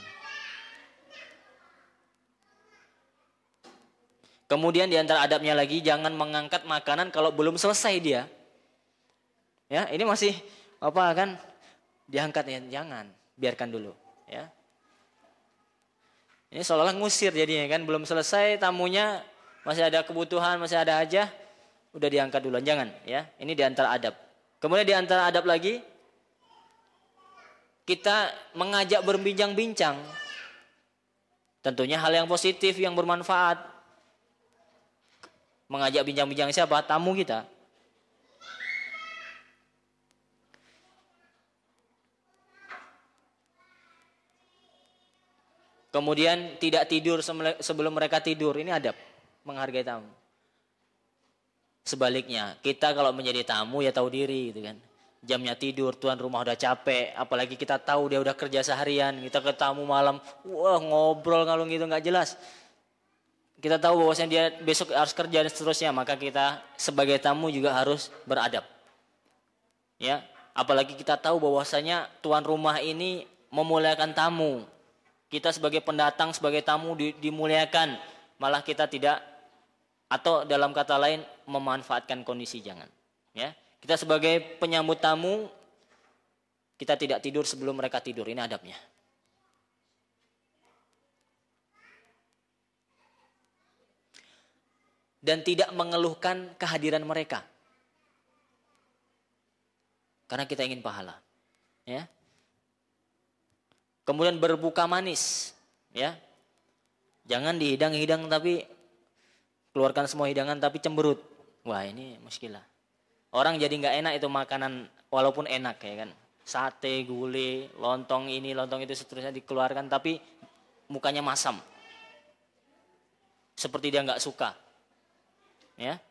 Kemudian di antara adabnya lagi, jangan mengangkat makanan kalau belum selesai dia. Ya, ini masih apa kan? Diangkat ya, jangan, biarkan dulu, ya. Ini seolah-olah ngusir jadinya kan, belum selesai tamunya, masih ada kebutuhan, masih ada aja, udah diangkat duluan, jangan, ya. Ini di antara adab. Kemudian di antara adab lagi, kita mengajak berbincang-bincang. Tentunya hal yang positif, yang bermanfaat. Mengajak bincang-bincang siapa? Tamu kita. Kemudian tidak tidur sebelum mereka tidur. Ini adab, menghargai tamu. Sebaliknya, kita kalau menjadi tamu ya tahu diri gitu kan. Jamnya tidur, tuan rumah udah capek. Apalagi kita tahu dia udah kerja seharian. Kita ke tamu malam, wah ngobrol ngalung gitu nggak jelas. Kita tahu bahwasanya dia besok harus kerja dan seterusnya. Maka kita sebagai tamu juga harus beradab. Ya, apalagi kita tahu bahwasanya tuan rumah ini memuliakan tamu. Kita sebagai pendatang, sebagai tamu dimuliakan. Malah kita tidak, atau dalam kata lain, memanfaatkan kondisi, jangan. Ya, kita sebagai penyambut tamu, kita tidak tidur sebelum mereka tidur. Ini adabnya. Dan tidak mengeluhkan kehadiran mereka. Karena kita ingin pahala. Ya. Kemudian berbuka manis, ya. Jangan dihidang-hidang tapi keluarkan semua hidangan tapi cemberut. Wah, ini muskilah. Orang jadi nggak enak itu makanan walaupun enak ya kan. Sate, gulai, lontong ini, lontong itu seterusnya dikeluarkan tapi mukanya masam. Seperti dia nggak suka. Ya.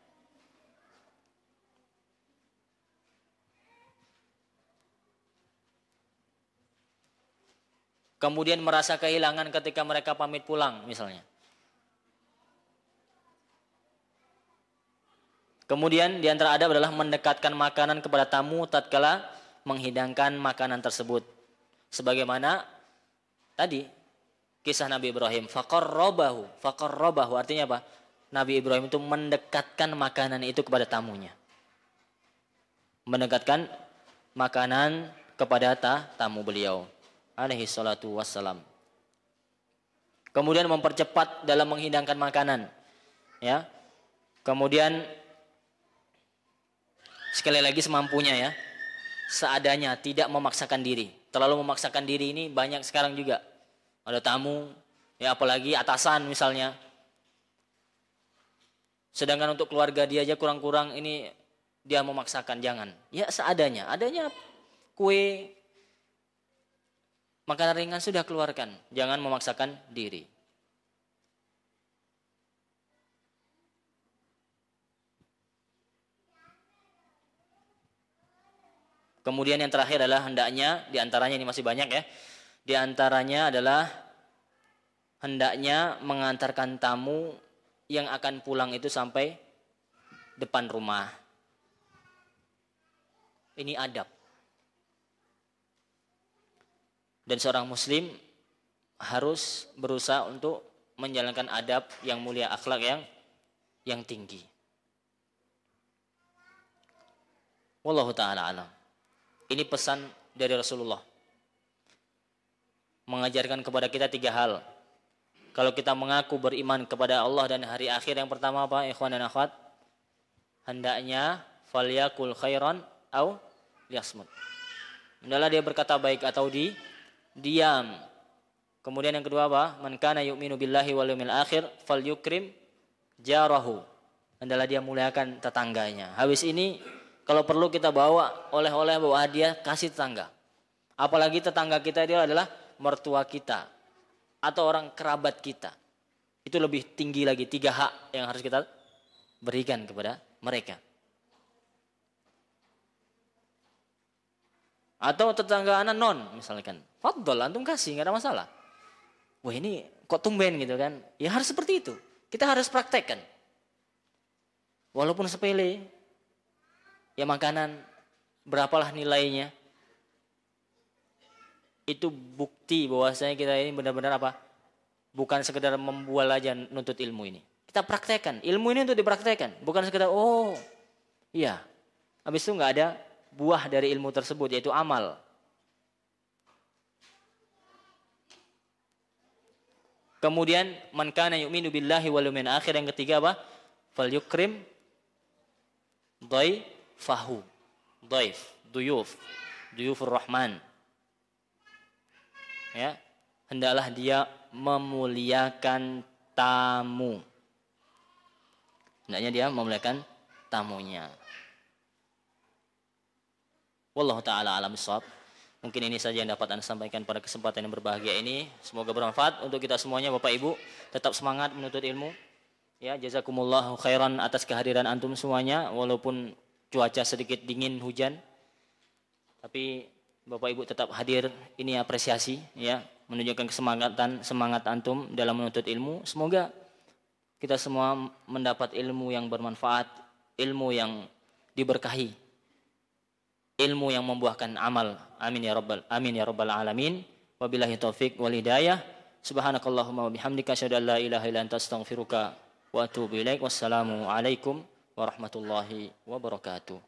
Kemudian merasa kehilangan ketika mereka pamit pulang misalnya. Kemudian di antara adab adalah mendekatkan makanan kepada tamu tatkala menghidangkan makanan tersebut. Sebagaimana tadi kisah Nabi Ibrahim, faqarrabahu artinya apa? Nabi Ibrahim itu mendekatkan makanan itu kepada tamunya. Mendekatkan makanan kepada tamu beliau alaihi salatu wassalam. Kemudian mempercepat dalam menghidangkan makanan. Ya. Kemudian sekali lagi semampunya ya. Seadanya, tidak memaksakan diri. Terlalu memaksakan diri ini banyak sekarang juga. Ada tamu, ya apalagi atasan misalnya. Sedangkan untuk keluarga dia aja kurang-kurang ini dia memaksakan, jangan. Ya seadanya, adanya kue, makanan ringan sudah keluarkan. Jangan memaksakan diri. Kemudian yang terakhir adalah hendaknya, diantaranya ini masih banyak ya. Diantaranya adalah hendaknya mengantarkan tamu yang akan pulang itu sampai depan rumah. Ini adab. Dan seorang muslim harus berusaha untuk menjalankan adab yang mulia, akhlak yang tinggi. Wallahu ta'ala alam. Ini pesan dari Rasulullah. Mengajarkan kepada kita 3 hal. Kalau kita mengaku beriman kepada Allah dan hari akhir, yang pertama apa? Ikhwan dan akhwat, hendaknya falyakul khairan au liyasmut. Hendaklah dia berkata baik atau diam. Kemudian yang kedua apa? Man kana yu'minu billahi wal yawmil akhir falyukrim jarahu. Hendaklah dia muliakan tetangganya. Habis ini kalau perlu kita bawa oleh-oleh, bawa hadiah, kasih tetangga. Apalagi tetangga kita dia adalah mertua kita atau orang kerabat kita. Itu lebih tinggi lagi, 3 hak yang harus kita berikan kepada mereka. Atau tetangga anak non misalkan. Fadol, antum kasih, nggak ada masalah. Wah ini kok tumben gitu kan. Ya harus seperti itu. Kita harus praktekkan. Walaupun sepele. ya makanan, berapalah nilainya. Itu bukti bahwasanya kita ini benar-benar apa? Bukan sekedar membual aja nuntut ilmu ini. Kita praktekkan. Ilmu ini untuk dipraktekkan. Bukan sekedar, oh iya. Habis itu nggak ada buah dari ilmu tersebut, yaitu amal. Kemudian, man kana yu'minu billahi wal yawmil akhir, yang ketiga apa? Falyukrim dhaifahu. Duyufur Rahman. Ya, hendaklah dia memuliakan tamu. Hendaknya dia memuliakan tamunya. Wallahu taala alam bissawab. Mungkin ini saja yang dapat Anda sampaikan pada kesempatan yang berbahagia ini. Semoga bermanfaat untuk kita semuanya, Bapak Ibu. Tetap semangat menuntut ilmu. Ya, jazakumullahu khairan atas kehadiran antum semuanya, walaupun cuaca sedikit dingin, hujan. Tapi Bapak Ibu tetap hadir, ini apresiasi, ya, menunjukkan semangat antum dalam menuntut ilmu. Semoga kita semua mendapat ilmu yang bermanfaat, ilmu yang diberkahi, ilmu yang membuahkan amal. Amin ya rabbal alamin. Wabillahi taufik wal hidayah. Subhanakallahumma wa bihamdika asyhadu an la ilaha illa anta astaghfiruka wa atubu ilaik. Wassalamu alaikum warahmatullahi wabarakatuh.